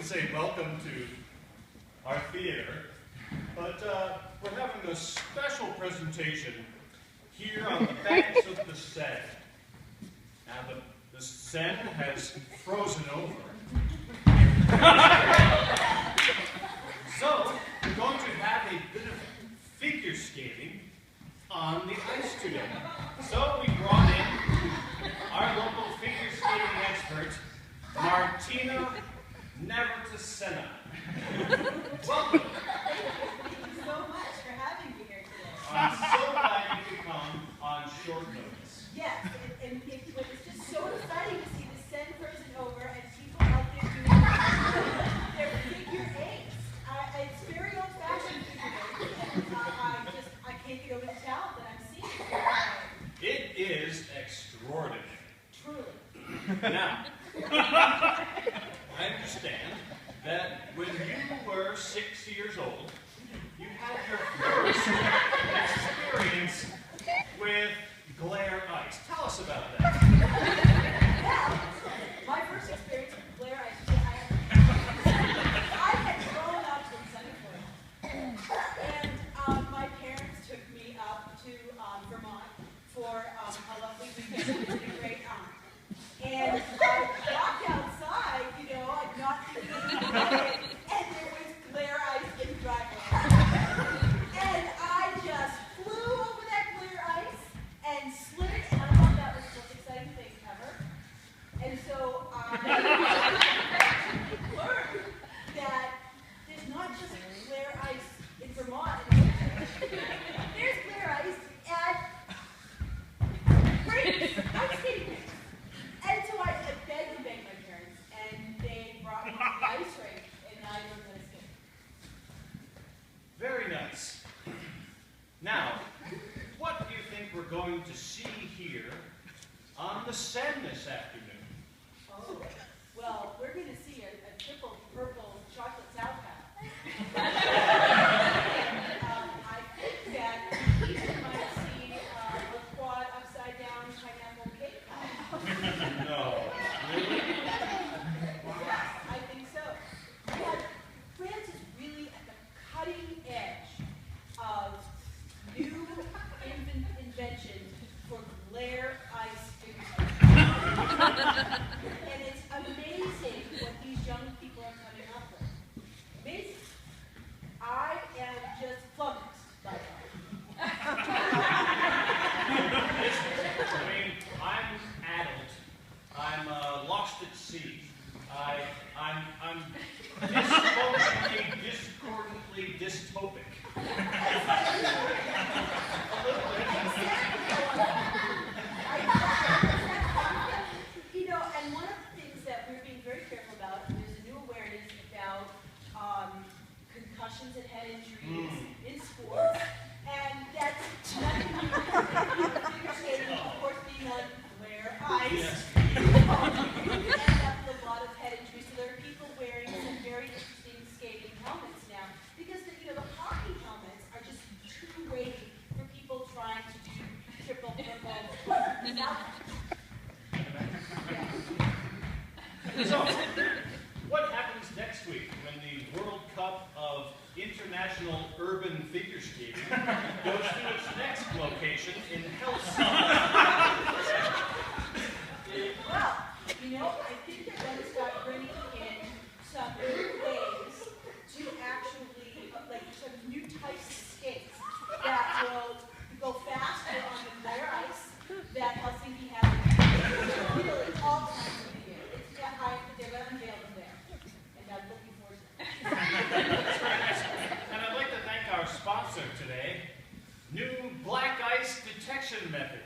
say welcome to our theater, but we're having a special presentation here on the banks of the Seine. Now, the Seine has frozen over. So, we're going to have a bit of figure skating on the ice today. So, we brought in our local figure skating expert, Martina Nevertesena. Welcome. Thank you so much for having me here today. I'm so glad you could come on short notice. Yes, and it's just so exciting to see the Seine frozen over and people out there doing their figure eights. It's very old-fashioned figure eights, and I can't get over the talent that I'm seeing. It is extraordinary. Truly. Now, I understand that when you were 6 years old, you had your first experience with glare ice. Tell us about that. Well, my first experience with glare ice, I had grown up in Sunny Florida, and my parents took me up to Vermont for a lovely weekend with a great aunt. And I walked outside, you know, I'm not thinking anything about it, and there was glare ice in the driveway. And I just flew over that glare ice and slid it, and I thought that was the most exciting thing ever. And so I learned that there's not just glare ice in Vermont. There's glare ice at rinks, ice skating rinks. And so I begged and begged my parents, and they brought me to the ice rink, and I learned how to skate. Very nice. Now, what do you think we're going to see here on the Seine this afternoon? Oh, well, we're going to see a triple purple chocolate sour patch. I think that we might see a quad upside down pineapple cake pie. No. Really? Yes, I think so. Yeah, France is really at the cutting edge of new inventions for glare ice figure skating. And it's amazing what these young people are coming up with. Amazing. I am just flummoxed by that. I mean, I'm adult. I'm lost at sea. I'm discordantly dystopic. A little bit. You know, and one of the things that we're being very careful about, there's a new awareness about concussions and head injuries in sports, and that's nothing new. Figure skating, of course, being on glare ice, Yes. you end up with a lot of head injuries. So there are people wearing some very interesting skating helmets now, because the hockey helmets are just too weighty for people trying to do triple, So, what happens next week when the World Cup of International Urban Figure Skating goes to its next location in Helsinki? Well, I think they're going to start bringing in some new ways to actually, like some new types of skates that will go faster on the glare ice that Helsinki has really all times of the year. It's that high that they're going to unveil them there. And I'm looking forward to that. That's very nice. And I'd like to thank our sponsor today, New Black Ice Detection Method.